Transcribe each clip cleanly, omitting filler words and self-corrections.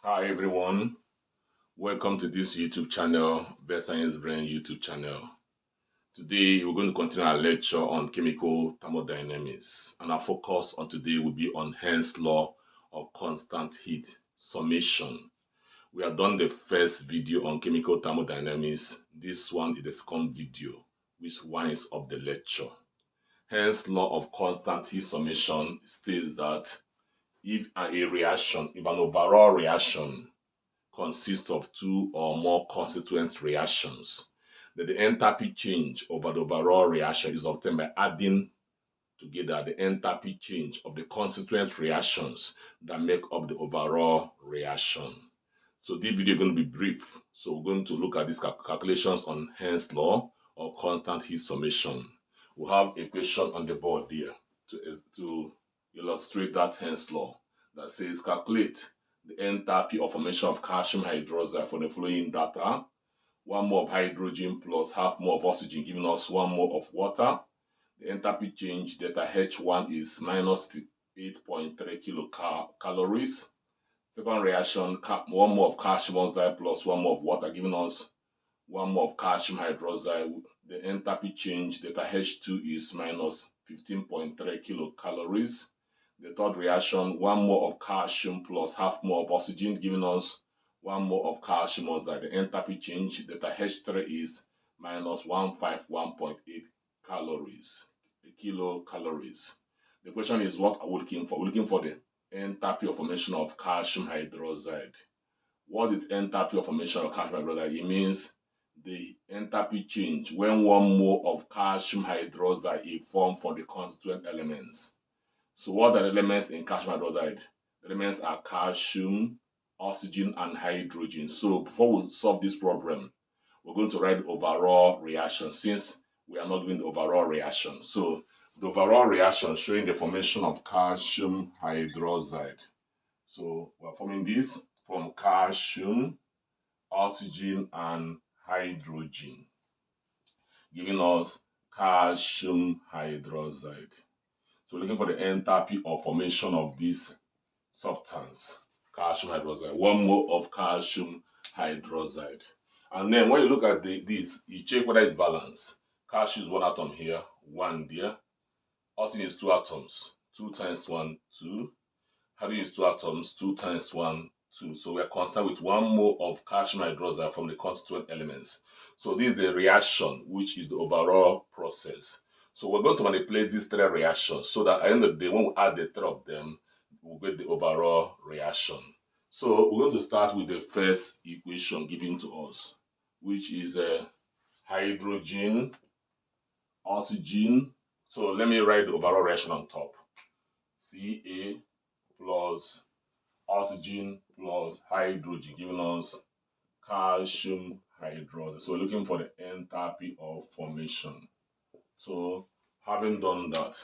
Hi everyone, welcome to this YouTube channel, Best Science Brain YouTube channel. Today we're going to continue our lecture on chemical thermodynamics, and our focus on today will be on Hess Law of constant heat summation. We have done the first video on chemical thermodynamics. This one is the second video, which winds up the lecture. Hess Law of constant heat summation states that if an overall reaction consists of two or more constituent reactions, that the enthalpy change over the overall reaction is obtained by adding together the enthalpy change of the constituent reactions that make up the overall reaction. So this video is going to be brief. So we're going to look at these calculations on Hess law or constant heat summation. We have a question on the board there to illustrate that Hess law that says calculate the enthalpy of formation of calcium hydroxide for the following data: 1 mole of hydrogen plus half mole of oxygen giving us 1 mole of water. The enthalpy change delta H1 is minus 8.3 kilocalories. Second reaction, 1 mole of calcium oxide plus 1 mole of water giving us 1 mole of calcium hydroxide. The enthalpy change delta H2 is minus 15.3 kilocalories. The third reaction, 1 mole of calcium plus half mole of oxygen giving us 1 mole of calcium oxide. The enthalpy change delta H3 is minus 151.8 kilocalories. The question is, what are we looking for? We're looking for the enthalpy of formation of calcium hydroxide. What is enthalpy of formation of calcium hydroxide? It means the enthalpy change when 1 mole of calcium hydroxide is formed from the constituent elements. So what are the elements in calcium hydroxide? The elements are calcium, oxygen, and hydrogen. So before we solve this problem, we're going to write the overall reaction since we are not doing the overall reaction. So the overall reaction showing the formation of calcium hydroxide. So we're forming this from calcium, oxygen, and hydrogen, giving us calcium hydroxide. So looking for the enthalpy of formation of this substance, calcium hydroxide, 1 mole of calcium hydroxide. And then when you look at this, you check whether it's balanced. Calcium is 1 atom here, 1 there. Oxygen is 2 atoms, 2 times 1, 2. Hydrogen is 2 atoms, 2 times 1, 2. So we are concerned with 1 mole of calcium hydroxide from the constituent elements. So this is the reaction, which is the overall process. So we're going to manipulate these 3 reactions so that at the end of the day, when we add the 3 of them, we'll get the overall reaction. So we're going to start with the first equation given to us, which is hydrogen, oxygen. So let me write the overall reaction on top. Ca plus oxygen plus hydrogen giving us calcium hydroxide. So we're looking for the enthalpy of formation. So having done that,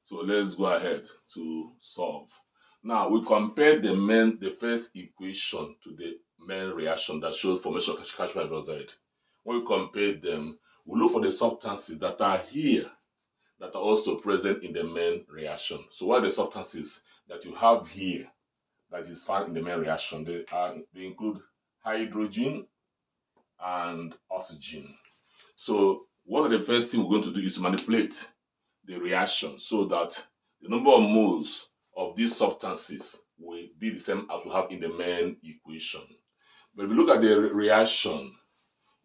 so let's go ahead to solve. Now we compare the first equation to the main reaction that shows formation of calcium hydroxide. When we compare them, we look for the substances that are here that are also present in the main reaction. So what are the substances that you have here that is found in the main reaction? They include hydrogen and oxygen. So one of the first things we're going to do is to manipulate the reaction so that the number of moles of these substances will be the same as we have in the main equation. But if you look at the reaction,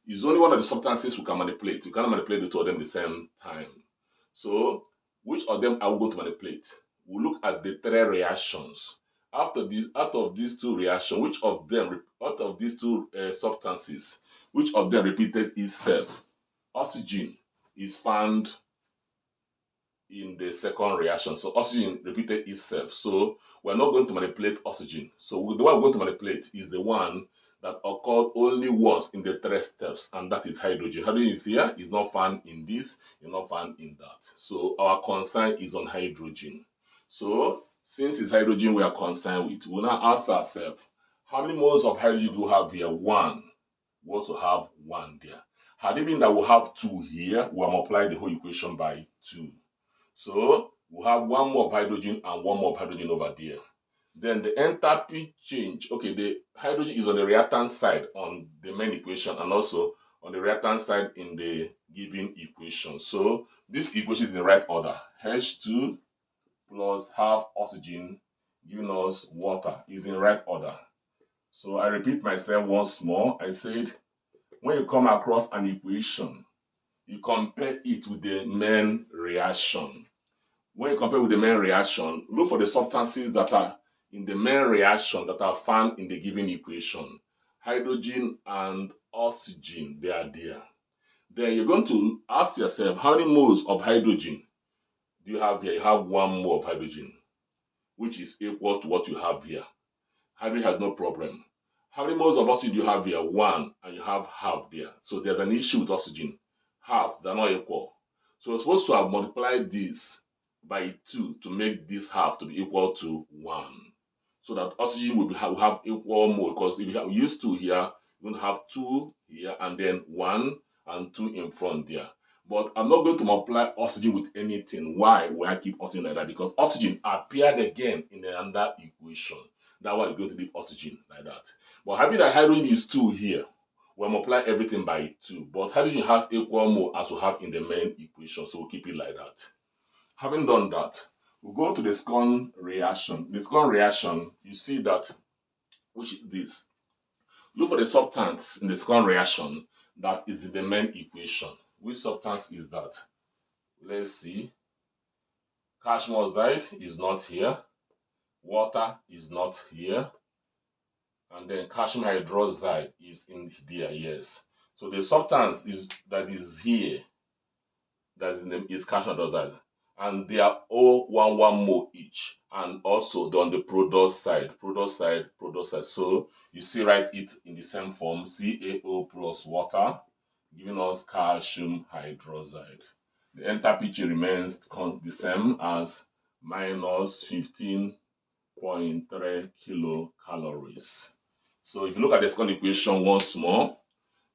it's only one of the substances we can manipulate. You cannot manipulate the two of them at the same time. So which of them are we going to manipulate? We'll look at the 3 reactions. Out of these 2 reactions, which of them, out of these 2 substances, which of them repeated itself? Oxygen is found in the second reaction. So oxygen repeated itself. So we're not going to manipulate oxygen. So the one we're going to manipulate is the one that occurred only once in the 3 steps, and that is hydrogen. Hydrogen is here, is not found in this, is not found in that. So our concern is on hydrogen. So since it's hydrogen we are concerned with, we'll now ask ourselves, how many moles of hydrogen do we have here? 1. We also have 1 there. Had it been that we have 2 here, we'll multiply the whole equation by 2. So we have 1 mole of hydrogen and 1 mole of hydrogen over there. Then the enthalpy change, okay, the hydrogen is on the reactant side on the main equation and also on the reactant side in the given equation. So this equation is in the right order. H2 plus half oxygen giving us water is in the right order. So I repeat myself once more. I said when you come across an equation, you compare it with the main reaction. When you compare with the main reaction, look for the substances that are in the main reaction that are found in the given equation. Hydrogen and oxygen, they are there. Then you're going to ask yourself, how many moles of hydrogen do you have here? You have 1 mole of hydrogen, which is equal to what you have here. Hydrogen has no problem. How many moles of oxygen do you have here? 1, and you have half there. So there's an issue with oxygen. Half, they're not equal. So we're supposed to have multiplied this by 2 to make this half to be equal to 1. So that oxygen will have equal mole, because if you use 2 here, you're going to have 2 here and then 1 and 2 in front there. But I'm not going to multiply oxygen with anything. Why will I keep oxygen like that? Because oxygen appeared again in another equation. That one is going to leave oxygen like that. But having that hydrogen is 2 here, we'll multiply everything by 2. But hydrogen has equal mole as we have in the main equation, so we'll keep it like that. Having done that, we'll go to the second reaction. The second reaction, you see that, which is this. Look for the substance in the second reaction that is in the main equation. Which substance is that? Let's see. Calcium oxide is not here. Water is not here. And then calcium hydroxide is in there, yes. So the substance that is here, is calcium hydroxide. And they are all 1 mole each. And also on the product side. So you see, write it in the same form, CaO plus water, giving us calcium hydroxide. The enthalpy remains the same as minus 15.3 kilocalories. So if you look at the second equation once more,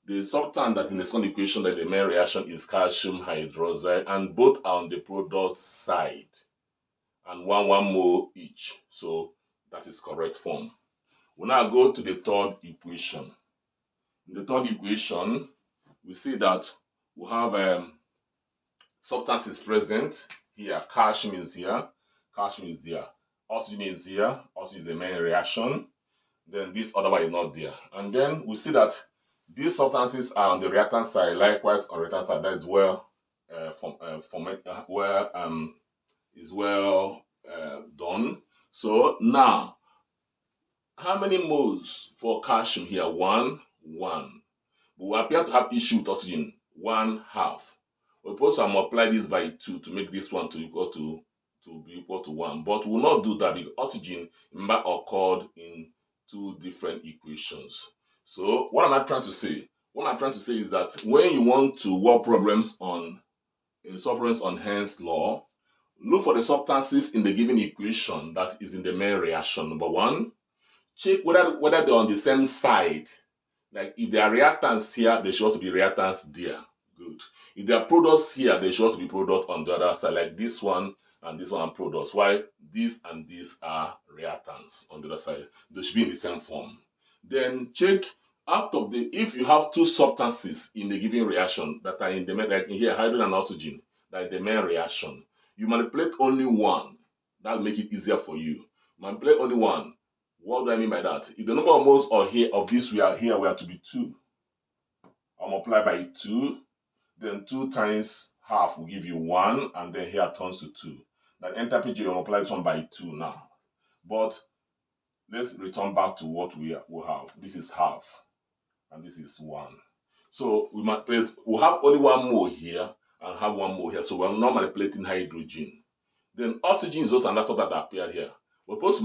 the substance that's in the second equation that the main reaction is calcium hydroxide, and both are on the product side, and 1 mole each. So that is correct form. We'll now go to the third equation. In the third equation, we see that we have substances present here. Calcium is here, calcium is there. Oxygen is here, oxygen is the main reaction. Then this other one is not there. And then we see that these substances are on the reactant side, likewise on the reactant side. That is well done. So now, how many moles for calcium here? 1. But we appear to have issue with oxygen, 1/2. We're supposed to multiply this by 2 to make this one to be equal to 1. But we'll not do that because oxygen, remember, occurred in 2 different equations. So what am I trying to say? What I'm trying to say is that when you want to solve problems on Hess law, look for the substances in the given equation that is in the main reaction. Number 1, check whether they're on the same side. Like if there are reactants here, they should also be reactants there. Good. If there are products here, they should also be products on the other side, like this one and this one are products. While this and this are reactants on the other side. They should be in the same form. Then check if you have 2 substances in the given reaction that are in the main, like in here, hydrogen and oxygen, that is the main reaction. You manipulate only 1. That will make it easier for you. Manipulate only 1. What do I mean by that? If the number of moles of this we are to be 2, I'll multiply by 2. Then 2 times half will give you 1, and then here turns to 2. Then enthalpy will multiply this one by 2 now. But let's return back to what we have. This is half, and this is 1. So we'll have only 1 mole here and have 1 mole here. So we're not manipulating hydrogen. Then oxygen is also another stuff that appeared here. We're supposed to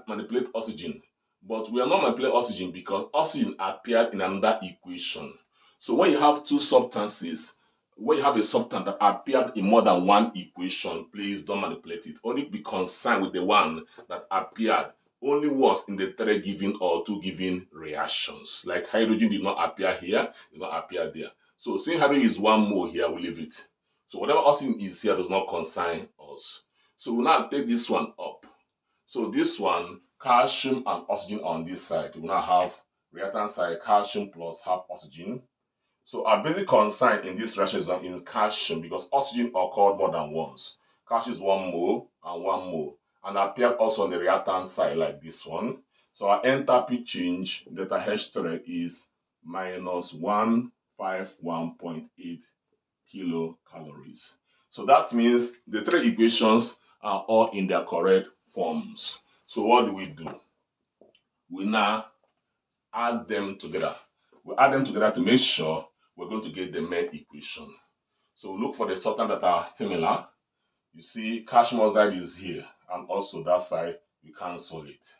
manipulate oxygen, but we are not manipulating oxygen because oxygen appeared in another equation. So when you have 2 substances, when you have a substance that appeared in more than 1 equation, please don't manipulate it. Only be concerned with the one that appeared only once in the 3 given or 2 given reactions. Like hydrogen did not appear here, did not appear there. So since hydrogen is 1 mole here, we leave it. So whatever oxygen is here does not concern us. So we'll now take this one up. So this one, calcium and oxygen on this side. We now have reactant side calcium plus half oxygen. So our basic concern in this reaction is in calcium because oxygen occurred more than once. Calcium is 1 mole and 1 mole and appeared also on the reactant side like this one. So our enthalpy change delta H3 is minus 151.8 kilocalories. So that means the three equations are all in their correct forms. So what do? We now add them together. We add them together to make sure we're going to get the main equation. So we look for the substance that are similar. You see calcium oxide is here and also that side you cancel it.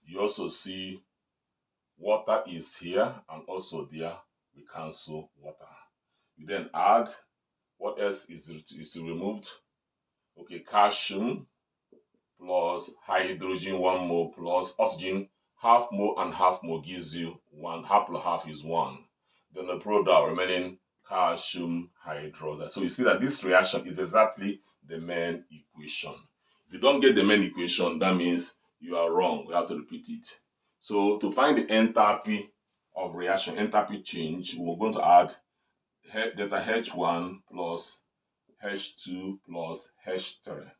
You also see water is here and also there we cancel water. You then add what else is to removed. Okay, calcium plus hydrogen 1 mole plus oxygen half mole and half mole gives you 1. Half plus half is 1. Then the product remaining calcium hydroxide. So you see that this reaction is exactly the main equation. If you don't get the main equation, that means you are wrong. We have to repeat it. So to find the enthalpy of reaction, enthalpy change, we're going to add delta H1 plus H2 plus H3.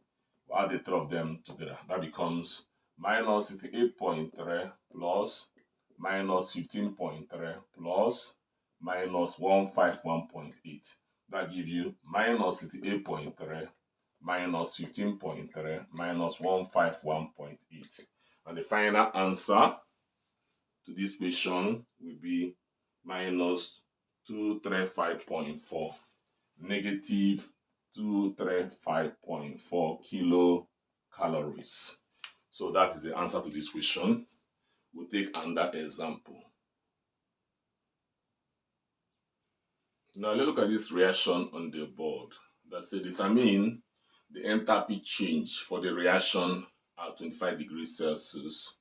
We add the three of them together. That becomes minus 68.3 plus minus 15.3 plus minus 151.8. That gives you minus 68.3 minus 15.3 minus 151.8. And the final answer to this question will be minus 235.4, negative 235.4 kilocalories. So that is the answer to this question. We'll take another example. Now let's look at this reaction on the board. That says determine the enthalpy change for the reaction at 25 degrees Celsius.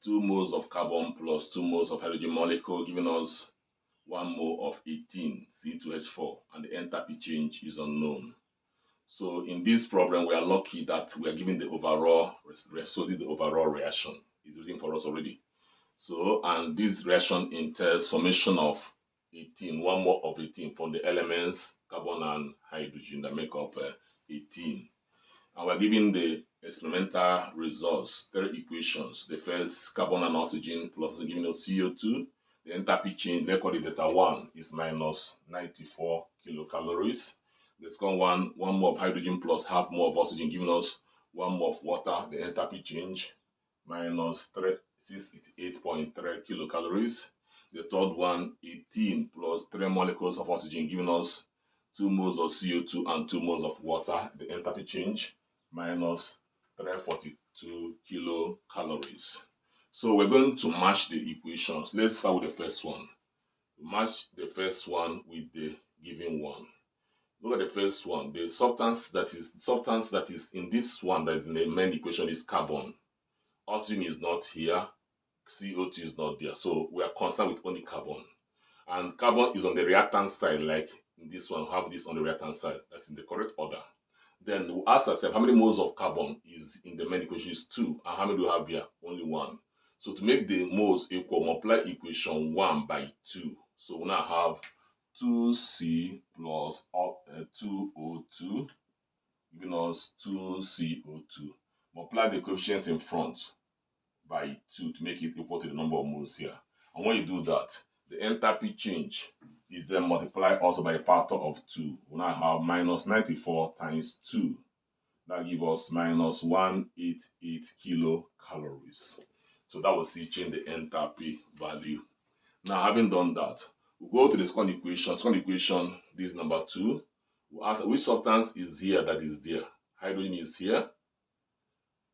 2 moles of carbon plus 2 moles of hydrogen molecule giving us 1 mole of 18 C2H4 and the enthalpy change is unknown. So in this problem, we are lucky that we are given the overall, so the overall reaction is written for us already. So, and this reaction entails summation of 18, 1 mole of 18 from the elements carbon and hydrogen that make up 18. And we're given the experimental results, 3 equations. The first, carbon and oxygen plus giving us CO2. The enthalpy change, let's call it delta 1, is minus 94 kilocalories. The second one, 1 mole of hydrogen plus half mole of oxygen giving us 1 mole of water. The enthalpy change, minus 68.3 kilocalories. The third one, 18 plus 3 molecules of oxygen giving us 2 moles of CO2 and 2 moles of water. The enthalpy change, minus 342 kilocalories. So we're going to match the equations. Let's start with the first one. Match the first one with the given one. Look at the first one. The substance that is in this one that is in the main equation is carbon. Oxygen is not here. CO2 is not there. So we are concerned with only carbon. And carbon is on the reactant side, like in this one, we have this on the reactant side. That's in the correct order. Then we ask ourselves how many moles of carbon is in the main equation is 2, and how many do we have here? Only 1. So to make the moles equal, multiply equation 1 by 2. So we now have 2C plus 2O2 giving us 2CO2. Multiply the coefficients in front by 2 to make it equal to the number of moles here. And when you do that, the enthalpy change is then multiplied also by a factor of 2. We now have minus 94 times 2. That gives us minus 188 kilocalories. So that will still change the enthalpy value. Now, having done that, we go to the second equation. Second equation, this is number 2. We ask which substance is here that is there. Hydrogen is here.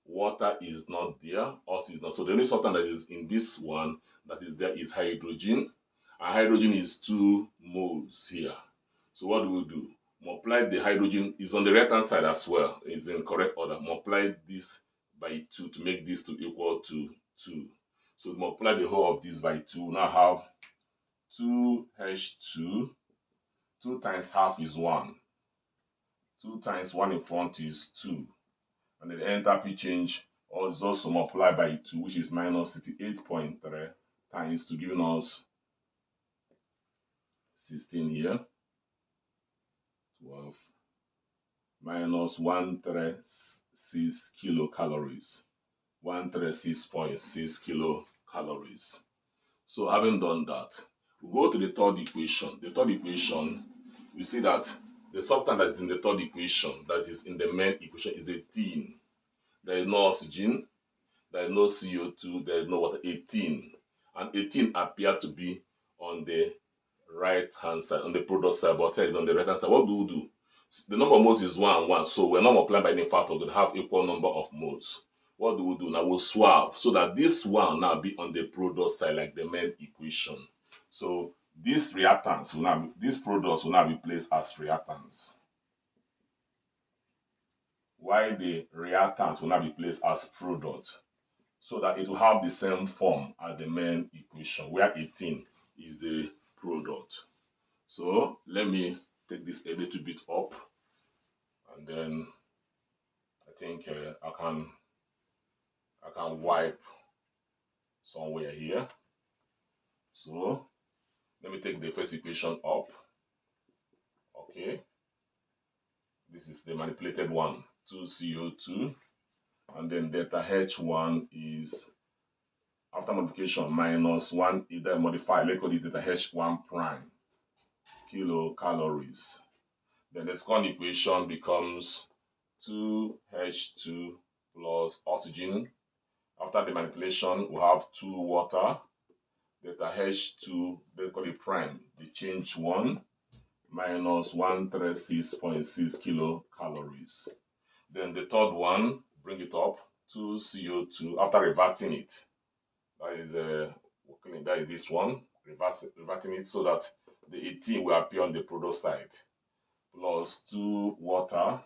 Water is not there. Oxygen is not. So the only substance that is in this one that is there is hydrogen. And hydrogen is 2 moles here. So what do? Multiply the hydrogen is on the right hand side as well. It's in correct order. Multiply this by 2 to make this to equal to 2. So multiply the whole of this by 2. Now have 2H2. 2 times half is 1. 2 times 1 in front is 2. And the enthalpy change also multiplied by 2, which is minus 68.3 times 2, giving us 16 here, 12, minus 136 kilocalories, 136.6 kilocalories. So having done that, we go to the third equation. The third equation, we see that the substance that is in the third equation, that is in the main equation, is 18. There is no oxygen, there is no CO2, there is no water, 18. And 18 appear to be on the right hand side, on the product side, but here is on the right hand side. What do? The number of moles is 1 and 1, so we're not multiplying by any factor, we're going to have equal number of moles. What do? Now we'll swap so that this one will now be on the product side, like the main equation. So these reactants will now be, these products will now be placed as reactants, while the reactant will now be placed as product, so that it will have the same form as the main equation, where 18 is the product. So let me take this a little bit up, and then I think I can wipe somewhere here. So let me take the first equation up. Okay, this is the manipulated one, 2CO2, and then delta H1 is, after multiplication, minus 1, either modified, let's call it delta H1 prime, kilocalories. Then the second equation becomes 2H2 plus oxygen. After the manipulation, we have 2 water, delta H2, let's call it prime, the change 1, minus 136.6 kilocalories. Then the third one, bring it up, 2 CO2, after reverting it, that is this one, reverting it so that the 18 will appear on the product side, plus 2 water,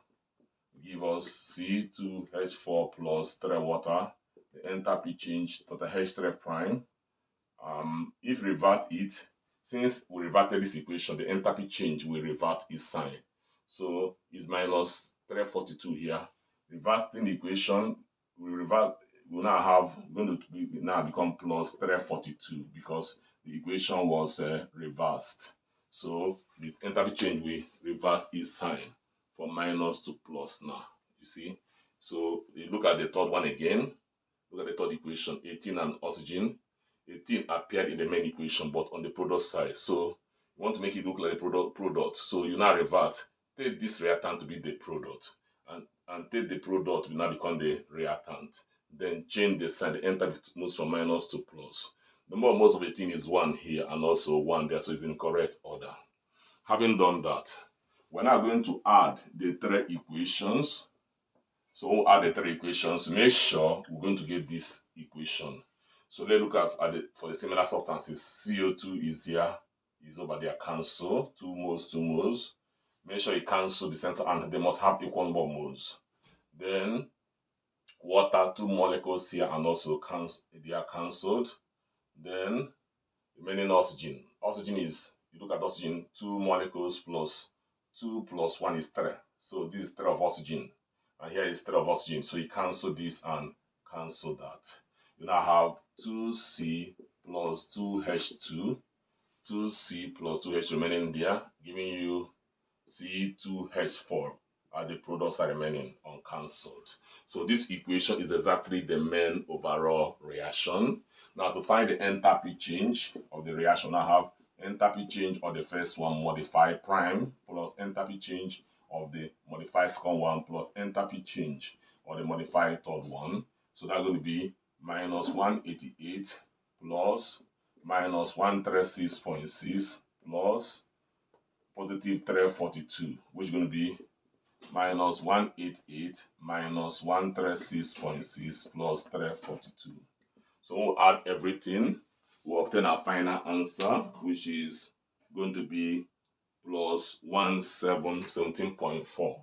give us C2H4 plus 3 water, the enthalpy change to the H3 prime. If revert it, since we reverted this equation, the enthalpy change will revert its sign. So it's minus 342 here. Reversing the equation, we revert, we now have going to be now become plus 342 because the equation was reversed. So the enthalpy change will reverse its sign from minus to plus now. You see? So you look at the third one again. Look at the third equation, 18 and oxygen. 18 appeared in the main equation, but on the product side. So you want to make it look like a product. So you now revert. Take this reactant to be the product, and take the product will now become the reactant. Then change the sign. The enthalpy moves from minus to plus. The number of moles of 18 is 1 here and also 1 there, so it's in correct order. Having done that, we're now going to add the 3 equations. So we'll add the 3 equations to make sure we're going to get this equation. So let's look at for the similar substances. CO2 is here, is over there, cancel, 2 moles, 2 moles. Make sure you cancel the center, and they must have equal number of moles. Then water, 2 molecules here, and also they are cancelled. Then remaining oxygen. Oxygen is, you look at oxygen, 2 molecules plus 2 plus 1 is 3. So this is 3 of oxygen. And here is 3 of oxygen. So you cancel this and cancel that. You now have 2C plus 2H2, 2C plus 2H remaining there, giving you C2H4, and the products are remaining uncancelled. So this equation is exactly the main overall reaction. Now to find the enthalpy change of the reaction, I have enthalpy change of the first one, modified prime, plus enthalpy change of the modified second one, plus enthalpy change of the modified third one. So that's going to be minus 188 plus minus 136.6 plus positive 342, which is going to be minus 188 minus 136.6 plus 342. So we'll add everything. We'll obtain our final answer, which is going to be plus 17.4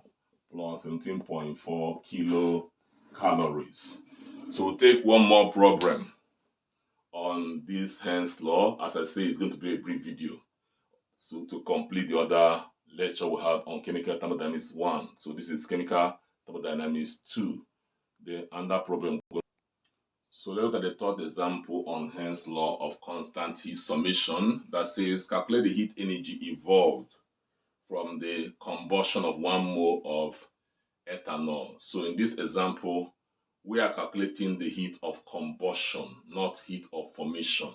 plus 17.4 kilocalories. So we'll take one more problem on this Hess Law. As I say, it's going to be a brief video. So to complete the other lecture we had on chemical thermodynamics 1. So this is chemical thermodynamics 2. the under problem. So let's look at the third example on Hess law of constant heat summation that says calculate the heat energy evolved from the combustion of 1 mole of ethanol. So in this example, we are calculating the heat of combustion, not heat of formation,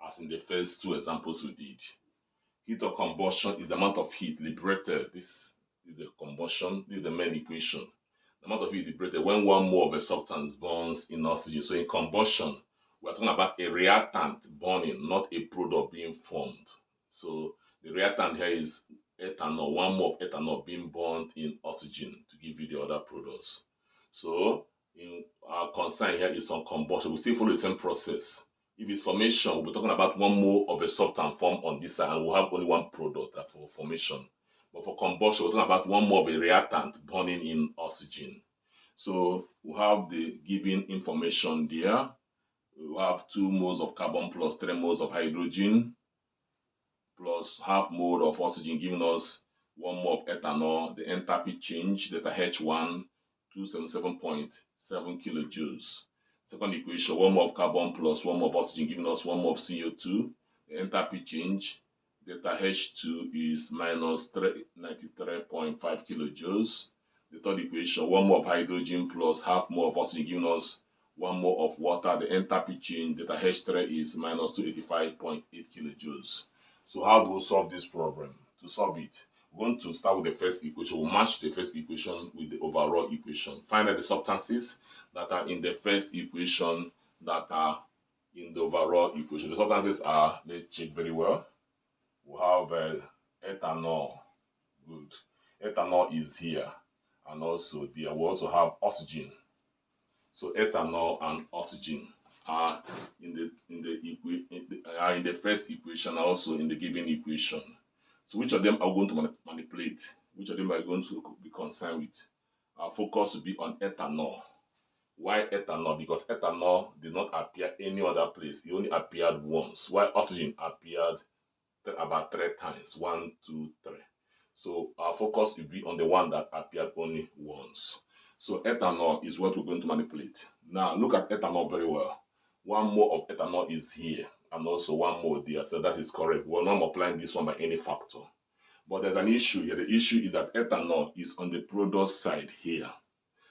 as in the first two examples we did. Heat of combustion is the amount of heat liberated. This is the combustion. This is the main equation. The amount of heat liberated when 1 mole of a substance burns in oxygen. So in combustion, we're talking about a reactant burning, not a product being formed. So the reactant here is ethanol, 1 mole of ethanol being burned in oxygen to give you the other products. So in our concern here is on combustion. We still follow the same process. If it's formation, we'll be talking about 1 mole of a substance formed on this side, and we'll have only one product for formation. But for combustion, we're talking about 1 mole of a reactant burning in oxygen. So we have the given information there. We have 2 moles of carbon plus 3 moles of hydrogen plus half mole of oxygen giving us 1 mole of ethanol. The enthalpy change, delta H1, 277.7 kilojoules. Second equation, 1 mole of carbon plus 1 mole of oxygen giving us 1 mole of CO2. The enthalpy change, delta H2 is minus 93.5 kilojoules. The third equation, 1 mole of hydrogen plus half mole of oxygen giving us 1 mole of water. The enthalpy change, delta H3 is minus 285.8 kilojoules. So how do we solve this problem? To solve it, we're going to start with the first equation. We'll match the first equation with the overall equation. Find out the substances that are in the first equation that are in the overall equation. The substances are, let's check very well. We have ethanol. Good. Ethanol is here. And also there. We also have oxygen. So ethanol and oxygen are in the first equation, also in the given equation. So which of them are we going to manipulate? Which of them are we going to be concerned with? Our focus will be on ethanol. Why ethanol? Because ethanol did not appear any other place. It only appeared once, while oxygen appeared about 3 times. 1, 2, 3. So our focus will be on the one that appeared only once. So ethanol is what we're going to manipulate. Now look at ethanol very well. 1 mole of ethanol is here and also 1 mole there. So that is correct. We're not multiplying this one by any factor. But there's an issue here. The issue is that ethanol is on the product side here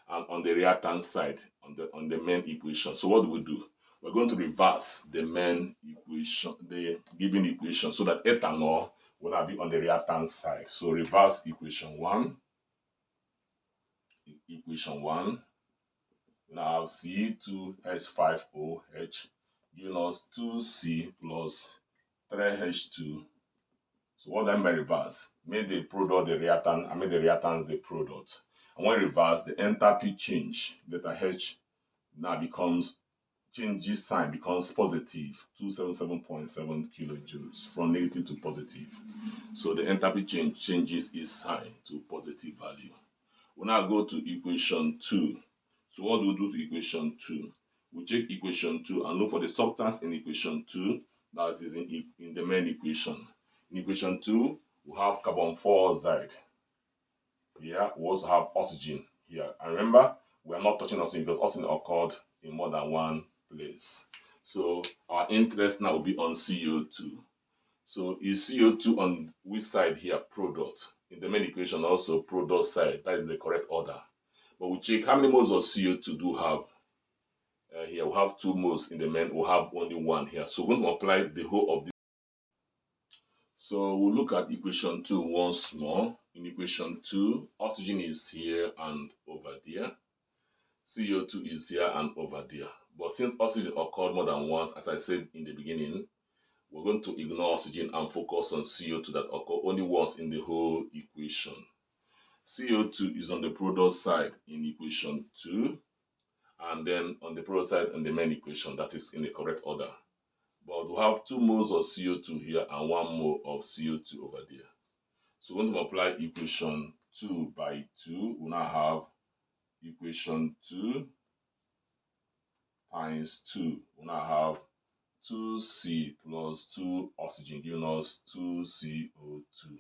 and on the reactant side on the main equation. So what do we do? We're going to reverse the main equation, the given equation, so that ethanol will now be on the reactant side. So reverse equation 1. Equation 1. We now have C2H5OH giving us 2C plus 3H2. So what I may reverse? Make the product the reactant, and make the reactant the product. And when reverse, the enthalpy change, delta H now becomes, changes sign becomes positive, 277.7 kilojoules from negative to positive. So the enthalpy change changes its sign to positive value. We now go to equation 2. So what do we do to equation 2? We check equation 2 and look for the substance in equation 2 that is in the main equation. In equation 2, we have carbon dioxide. Here, we also have oxygen here. And remember, we are not touching oxygen because oxygen occurred in more than one place. So our interest now will be on CO2. So is CO2 on which side here? Product. In the main equation, also product side. That is the correct order. But we check how many moles of CO2 do we have. Here we have 2 moles in the main. We have only 1 here. So we're going to apply the whole of this. So we'll look at equation 2 once more. In equation 2, oxygen is here and over there. CO2 is here and over there. But since oxygen occurred more than once, as I said in the beginning, we're going to ignore oxygen and focus on CO2 that occurred only once in the whole equation. CO2 is on the product side in equation 2, and then on the product side in the main equation, that is in the correct order. But we have 2 moles of CO2 here and 1 mole of CO2 over there. So we're going to multiply equation 2 by 2. We now have equation 2 times 2. We now have 2C plus 2 oxygen giving us 2CO2.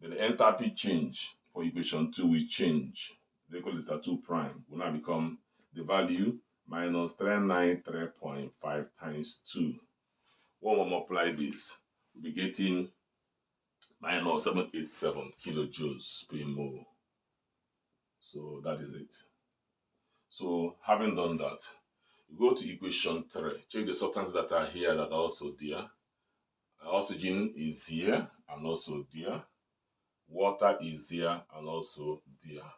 Then the enthalpy change for equation 2 will change. They call it a 2 prime. Will now become the value minus 393.5 times 2. When we multiply this, we'll be getting minus 787 kilojoules per mole. So that is it. So having done that, you go to equation 3. Check the substances that are here that are also there. Oxygen is here and also there. Water is here and also there.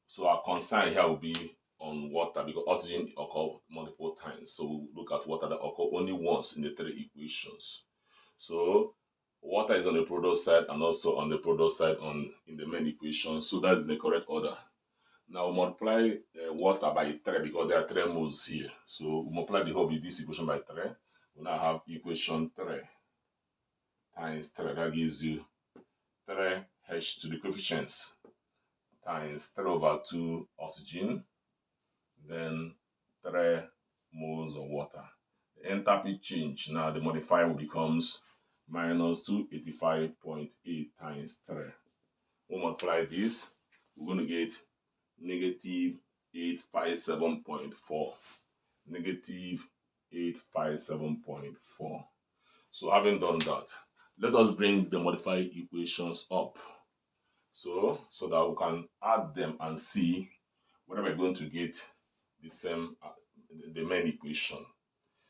So our concern here will be on water because oxygen occurs multiple times. So we'll look at water that occurs only once in the 3 equations. So water is on the product side and also on the product side in the main equation. So that's in the correct order. Now we multiply water by 3 because there are 3 moles here. So we multiply the whole of this equation by 3. We now have equation 3 times 3. That gives you 3H to the coefficients times 3 over 2 oxygen, then 3 moles of water. The enthalpy change, now the modifier becomes minus 285.8 times 3. We'll multiply this, we're going to get negative 857.4. Negative 857.4. So having done that, let us bring the modified equations up. So that we can add them and see whether we're going to get the same, the main equation.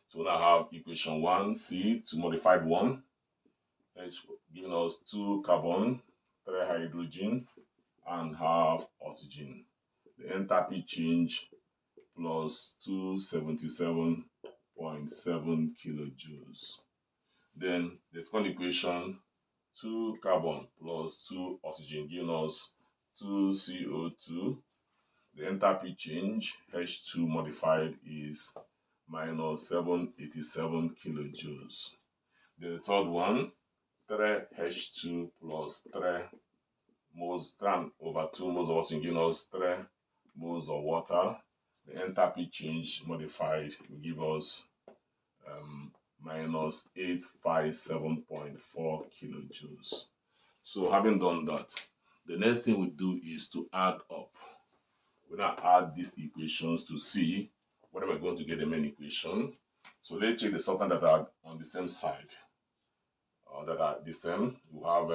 So we now have equation 1, C2 modified 1, H giving us 2 carbon, 3 hydrogen, and half oxygen. The enthalpy change plus 277.7 kilojoules. Then the second equation, 2 carbon plus 2 oxygen giving us 2 CO2. The enthalpy change, H2 modified, is minus 787 kilojoules. Then the third one, 3H2 plus 3 moles, 3 over 2 moles of oxygen giving us 3 moles of water. The enthalpy change modified will give us minus 857.4 kilojoules. So having done that, the next thing we do is to add up. We now add these equations to see whether we're going to get the main equation. So let's check the substance that are on the same side, or that are the same. We have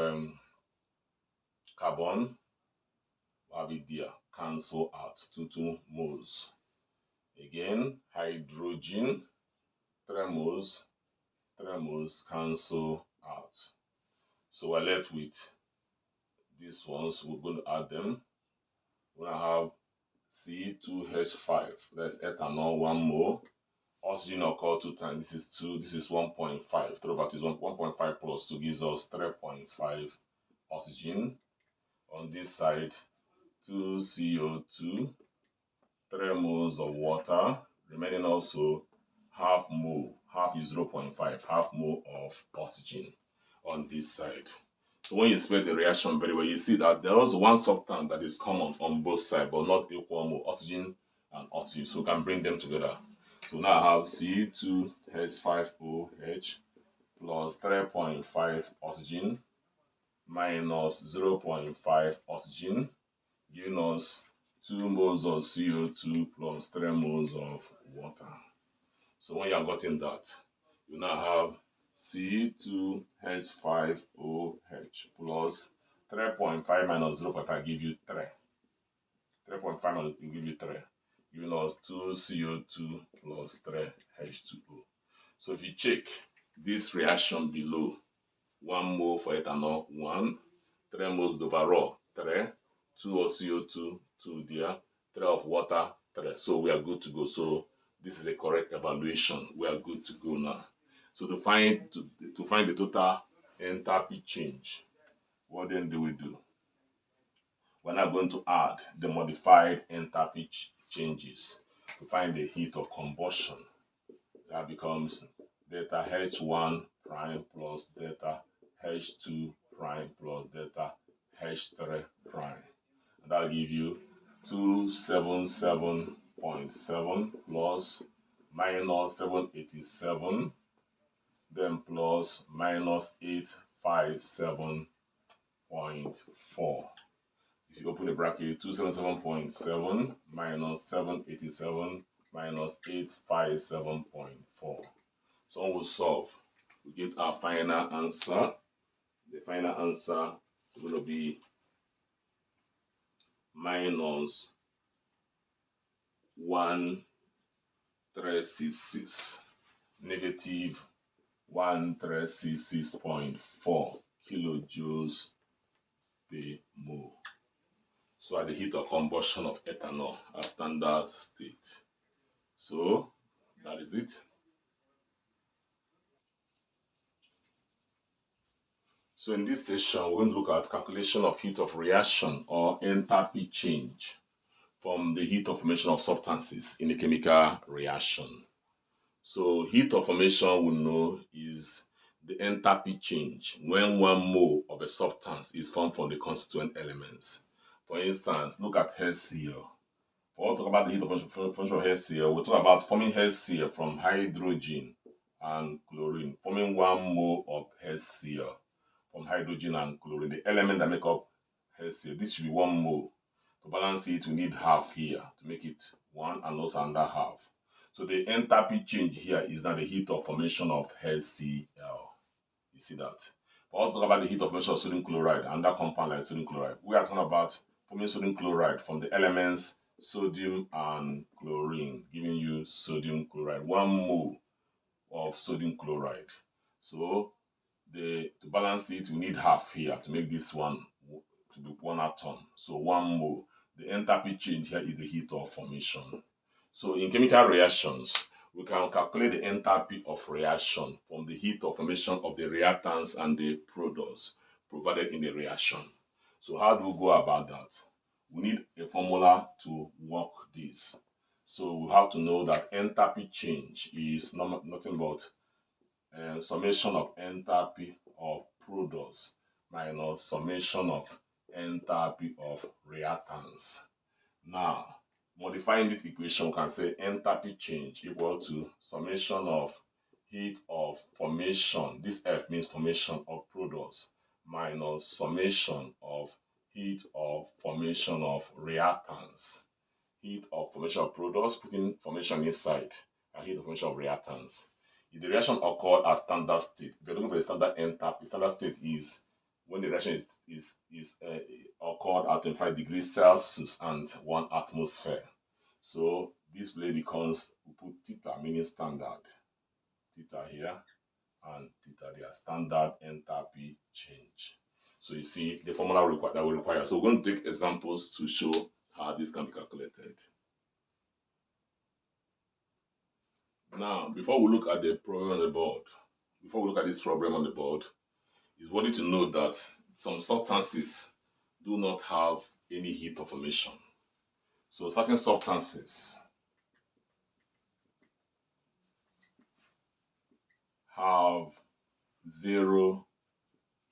carbon, we have it there, cancel out, 2 moles. Again, hydrogen, 3 moles, cancel out. So we're left with these ones. We're going to add them. We're going to have C2H5, that's ethanol, 1 mole. Oxygen occur 2 times. This is 2, this is 1.5. 3 over 2 is 1.5 plus 2 gives us 3.5 oxygen. On this side, 2 CO2, 3 moles of water, remaining also half mole. Half is 0.5, half mole of oxygen on this side. So when you spell the reaction very well, you see that there is one substance that is common on both sides, but not equal mole, oxygen and oxygen. So we can bring them together. So now I have C2H5OH plus 3.5 oxygen minus 0.5 oxygen, giving us 2 moles of CO2 plus 3 moles of water. So when you have gotten that, you now have C2H5OH plus 3.5 minus 0.5 give you 3. 3.5 minus will give you 3, giving us 2 CO2 plus 3 H2O. So if you check this reaction below, 1 mole for ethanol, 1, 3 moles overall, 3, 2 of CO2, 2 there, 3 of water, 3. So we are good to go. So this is a correct evaluation. We are good to go now. So to find the total enthalpy change, what then do we do? We're now going to add the modified enthalpy changes to find the heat of combustion. That becomes delta H1 prime plus delta H2 prime plus delta H3 prime. And that'll give you 277.7 plus minus 787, then plus minus 857.4. if you open the bracket, 277.7 minus 787 minus 857.4. So when we solve, we get our final answer. The final answer is going to be minus 1366, negative 1366.4 kilojoules per mole. So at the heat of combustion of ethanol at standard state. So that is it. So in this session, we're going to look at calculation of heat of reaction or enthalpy change from the heat of formation of substances in a chemical reaction. So heat of formation we know is the enthalpy change when 1 mole of a substance is formed from the constituent elements. For instance, look at HCl. For us to talk about the heat of formation of HCl, we'll talk about forming HCl from hydrogen and chlorine, forming 1 mole of HCl from hydrogen and chlorine, the element that make up HCl. This should be 1 mole. To balance it, we need half here to make it 1 and also another half. So the enthalpy change here is that the heat of formation of HCl. You see that? For us to talk about the heat of formation of sodium chloride and that compound like sodium chloride, we are talking about forming sodium chloride from the elements sodium and chlorine, giving you sodium chloride, 1 mole of sodium chloride. So to balance it, we need half here to make this one to be 1 atom. So 1 mole. The enthalpy change here is the heat of formation. So in chemical reactions, we can calculate the enthalpy of reaction from the heat of formation of the reactants and the products provided in the reaction. So how do we go about that? We need a formula to work this. So we have to know that enthalpy change is nothing but summation of enthalpy of products minus summation of enthalpy of reactants. Now, modifying this equation, we can say enthalpy change equal to summation of heat of formation, this F means formation of products, minus summation of heat of formation of reactants. Heat of formation of products, putting formation inside, and heat of formation of reactants. If the reaction occurred at standard state, if you're looking for the standard enthalpy, standard state is when the reaction is occurred at 25 degrees Celsius and 1 atmosphere. So this play becomes, we put theta meaning standard, theta here and theta there, standard enthalpy change. So you see the formula that we require. So we're going to take examples to show how this can be calculated. Now, before we look at the problem on the board, before we look at this problem on the board, it's worthy to note that some substances do not have any heat of formation. So certain substances have 0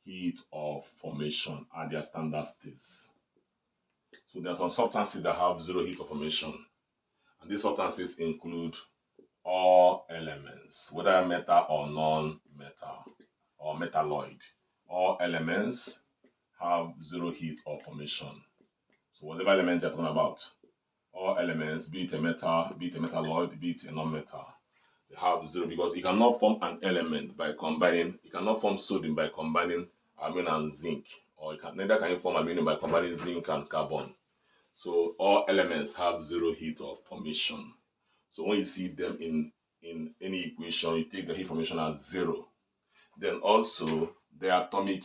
heat of formation at their standard states. So there are some substances that have 0 heat of formation, and these substances include all elements, whether metal or non-metal or metalloid. All elements have 0 heat of formation. So whatever element you're talking about, all elements, be it a metal, be it a metalloid, be it a non-metal, they have 0, because you cannot form an element by combining, you cannot form sodium by combining aluminum and zinc, or neither can you form aluminum by combining zinc and carbon. So all elements have 0 heat of formation. So when you see them in any equation, you take the heat formation as 0. Then also the atomic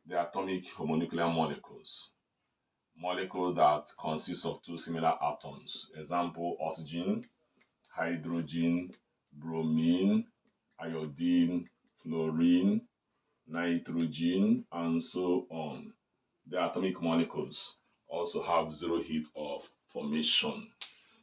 homonuclear molecules that consist of 2 similar atoms. Example, oxygen, hydrogen, bromine, iodine, fluorine, nitrogen, and so on. The atomic molecules also have 0 heat of formation.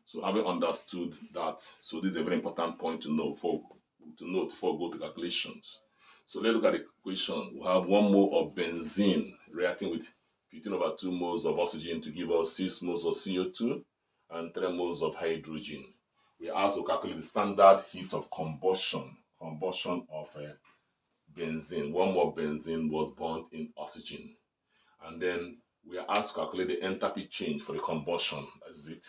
So having understood that, so this is a very important point to note before we go to calculations. So let's look at the equation. We have 1 mole of benzene reacting with 15/2 moles of oxygen to give us 6 moles of CO2 and 3 moles of hydrogen. We also calculate the standard heat of combustion of benzene. 1 mole of benzene was burnt in oxygen. And then we are asked to calculate the enthalpy change for the combustion, that's it,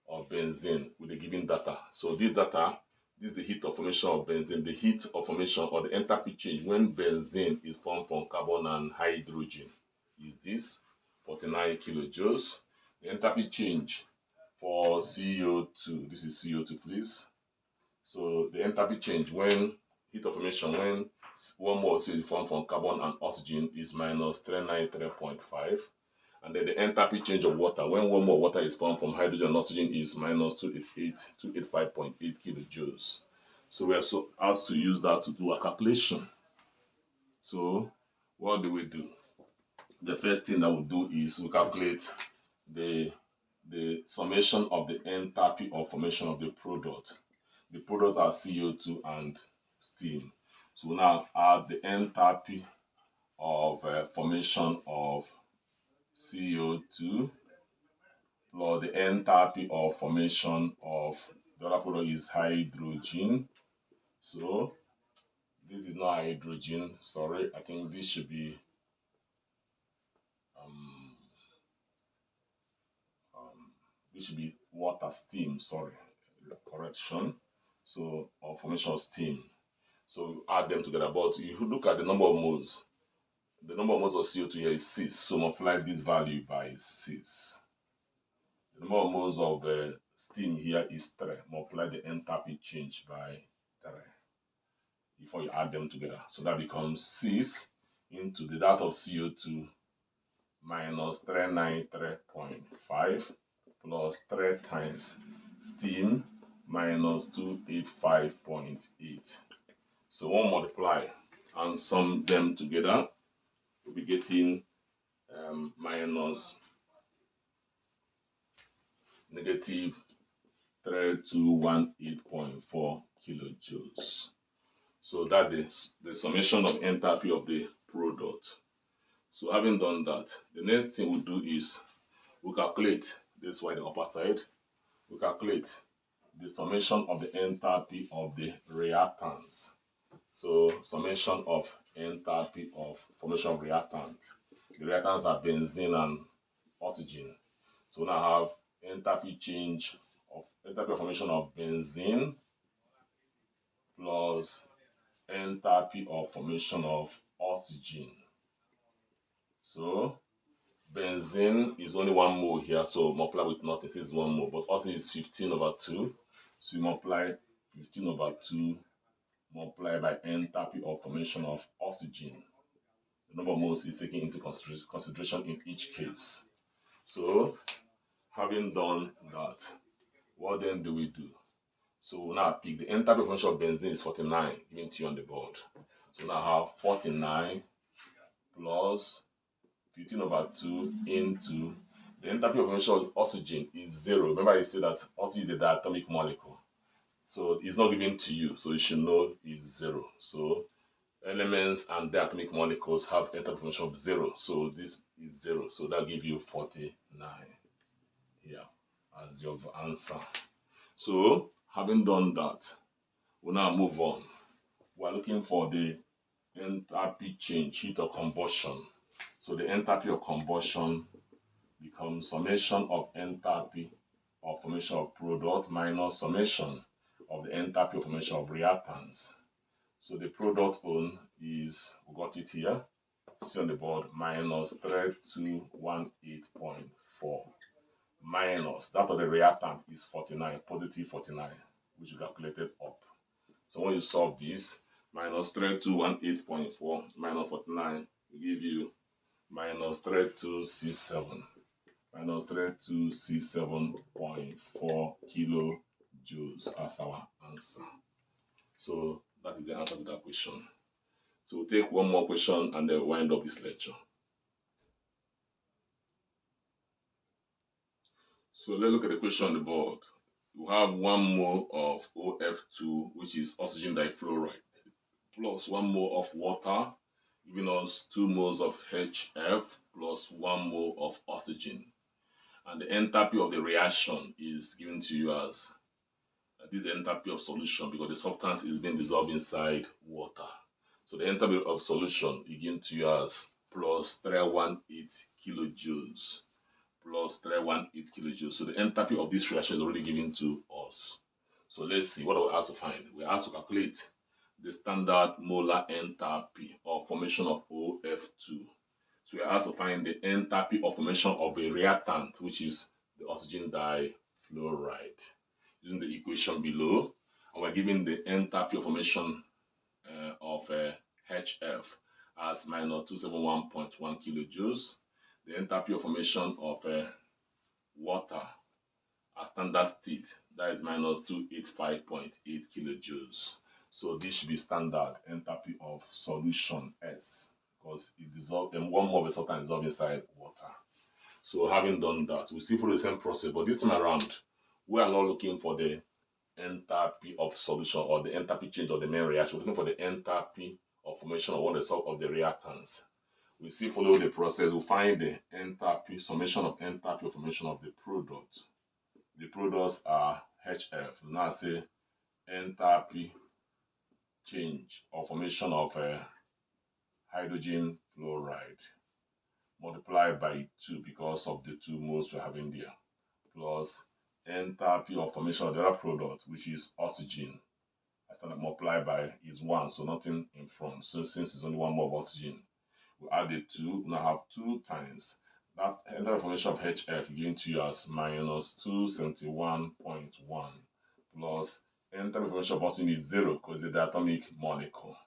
of benzene with the given data. So this data, this is the heat of formation of benzene. The heat of formation or the enthalpy change when benzene is formed from carbon and hydrogen is this 49 kilojoules. The enthalpy change for CO2, this is CO2 please. So the enthalpy change when heat of formation when 1 mole of CO2 is formed from carbon and oxygen is minus 393.5. And then the enthalpy change of water when 1 mole of water is formed from hydrogen and oxygen is minus 285.8 kilojoules. So we are asked to use that to do a calculation. So what do we do? The first thing that we'll do is we calculate the summation of the enthalpy of formation of the product. The products are CO2 and steam. So we now add the enthalpy of formation of CO2 plus the enthalpy of formation of the other product is hydrogen. So this is not hydrogen, sorry, I think this should be water, steam, sorry, correction. So or formation of steam. So add them together. But if you look at the number of moles, the number of moles of CO2 here is 6. So multiply this value by 6. The number of moles of steam here is 3. Multiply the enthalpy change by 3 before you add them together. So that becomes 6 into the dot of CO2 minus 393.5 plus 3 times steam minus 285.8. So we'll multiply and sum them together. We'll be getting minus negative 3218.4 kilojoules. So that is the summation of enthalpy of the product. So having done that, the next thing we'll do is we'll calculate this by the upper side. We'll calculate the summation of the enthalpy of the reactants. So summation of enthalpy of formation of reactant. The reactants are benzene and oxygen. So we now have enthalpy change of enthalpy of formation of benzene plus enthalpy of formation of oxygen. So benzene is only 1 mole here, so multiply with nothing, this is 1 mole, but oxygen is 15/2. So you multiply 15/2 multiply by enthalpy of formation of oxygen. The number of moles is taken into consideration in each case. So having done that, what then do we do? So we'll now pick the enthalpy of formation of benzene is 49, given to you on the board. So now I have 49 plus 15/2 into the enthalpy of formation of oxygen is 0. Remember I said that oxygen is a diatomic molecule. So it's not given to you, so you should know it's 0. So elements and diatomic molecules have enthalpy formation of 0. So this is 0. So that gives you 49 here as your answer. So having done that, we'll now move on. We're looking for the enthalpy change, heat of combustion. So the enthalpy of combustion becomes summation of enthalpy of formation of product minus summation of the enthalpy of formation of reactants. So the product own is, we got it here, see on the board, minus 3218.4 minus that of the reactant is 49, positive 49, which we calculated up. So when you solve this, minus 3218.4 minus 49 will give you minus 3267. Minus 3267.4 kilojoules as our answer. So that is the answer to that question. So we'll take one more question and then wind up this lecture. So let's look at the question on the board. You have 1 mole of OF2, which is oxygen difluoride, plus 1 mole of water, giving us 2 moles of HF plus 1 mole of oxygen. And the enthalpy of the reaction is given to you as this is the enthalpy of solution because the substance is being dissolved inside water. So the enthalpy of solution is given to you as plus 318 kilojoules plus 318 kilojoules. So the enthalpy of this reaction is already given to us. So let's see what we have to find. We have to calculate the standard molar enthalpy of formation of OF2. So we have to find the enthalpy of formation of a reactant, which is the oxygen difluoride, using the equation below. And we're given the enthalpy of formation of HF as minus 271.1 kilojoules. The enthalpy of formation of water at standard state, that is minus 285.8 kilojoules. So this should be standard enthalpy of solution S, because it dissolves and one more of the substance dissolved inside water. So having done that, we still follow the same process, but this time around, we are not looking for the enthalpy of solution or the enthalpy change of the main reaction. We're looking for the enthalpy of formation of one of the reactants. We still follow the process. We find the enthalpy, summation of enthalpy of formation of the product. The products are HF. We now say enthalpy change or formation of hydrogen fluoride multiplied by 2 because of the 2 moles we're having there, plus enthalpy of formation of the other product, which is oxygen. I started multiplied by is 1, so nothing in front. So since it's only 1 mole of oxygen, we add the 2, we now have 2 times that enthalpy formation of HF given to you as minus 271.1 plus enthalpy formation of oxygen is 0 because it's the atomic molecule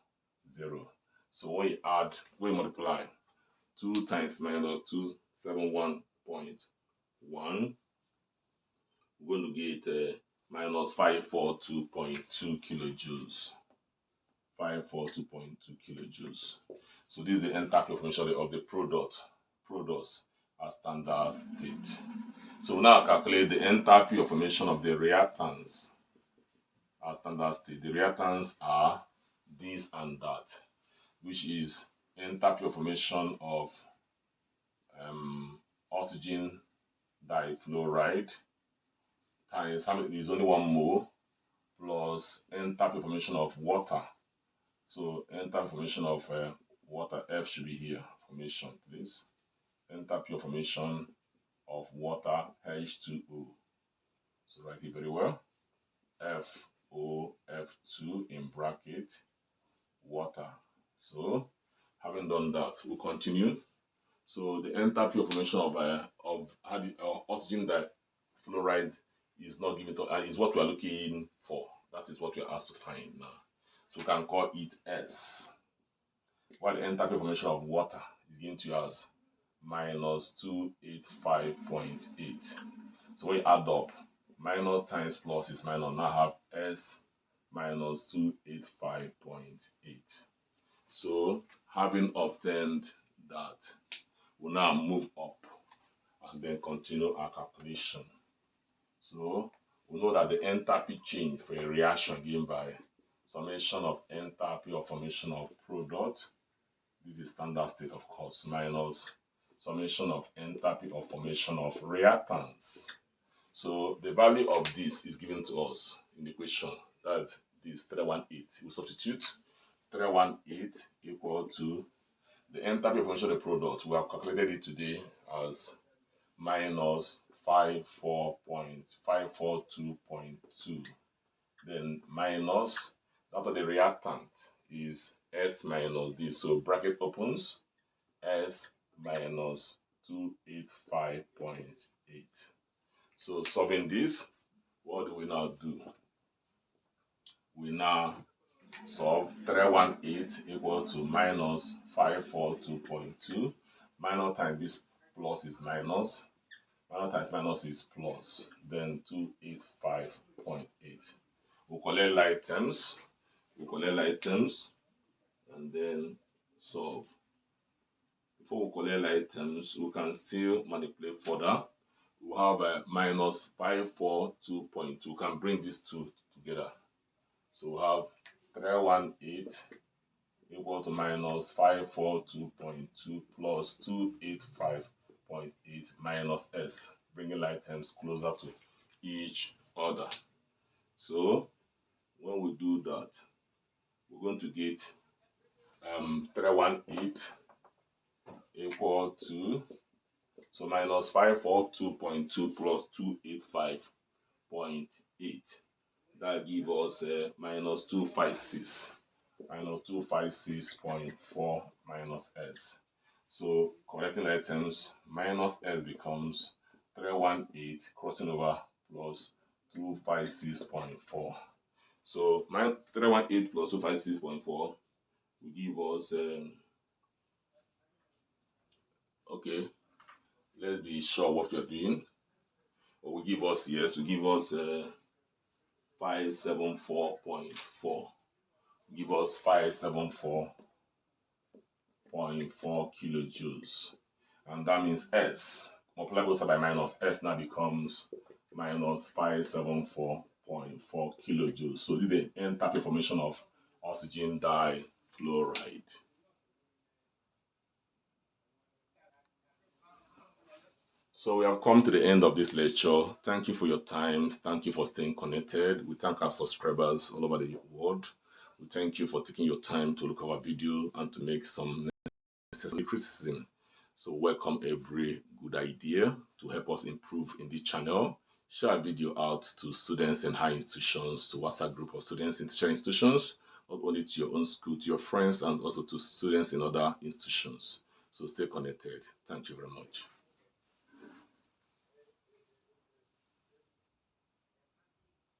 0. So when you add, when you multiply 2 times minus 271.1, we're going to get minus 542.2 kilojoules. 542.2 kilojoules. So this is the enthalpy of formation of the products at standard state. So we now calculate the enthalpy of formation of the reactants at standard state. The reactants are this and that, which is enthalpy of formation of oxygen difluoride times how many is only 1 mole plus enthalpy formation of water. So enthalpy formation of water, F should be here. Formation, please. Enthalpy of formation of water, H2O. So write it very well. FOF2 in bracket water. So having done that, we'll continue. So the enthalpy of formation of oxygen difluoride is not given to is what we are looking for. That is what we are asked to find now. So we can call it S. While the enthalpy of formation of water is given to you as minus 285.8. So when you add up, minus times plus is minus. Now have S minus 285.8. So having obtained that, we'll now move up and then continue our calculation. So we know that the enthalpy change for a reaction given by summation of enthalpy of formation of product, this is standard state of course, minus summation of enthalpy of formation of reactants. So the value of this is given to us in the equation, that this 318. We substitute 318 equal to the enthalpy of formation of the product. We have calculated it today as minus 542.2. Then minus that of the reactant is S minus this. So bracket opens, S minus 285.8. So solving this, what do we now do? We now solve 318 equal to minus 542.2. Minus times this plus is minus. Minus times minus is plus. Then 285.8. We'll collect like terms. And then solve. Before we collect like terms, we can still manipulate further. We have a minus 542.2. We can bring these two together. So we have 318 equal to minus 542.2 plus 285.8 minus S, bringing like terms closer to each other. So when we do that, we're going to get 318 equal to, so minus 542.2 plus 285.8. That gives us minus 256. Minus 256.4 minus S. So correcting items, minus S becomes 318 crossing over plus 256.4. So 318 plus 256.4 will give us, okay, let's be sure what we're doing. Or will give us, yes, will give us 574.4. Give us 574.4 kilojoules. And that means S, multiply both sides by minus, S now becomes minus 574.4 kilojoules. So this is the enthalpy formation of oxygen difluoride. So we have come to the end of this lecture. Thank you for your time. Thank you for staying connected. We thank our subscribers all over the world. We thank you for taking your time to look at our video and to make some necessary criticism. So welcome every good idea to help us improve in this channel. Share our video out to students in high institutions, to WhatsApp group of students in tertiary institutions, not only to your own school, to your friends, and also to students in other institutions. So stay connected. Thank you very much.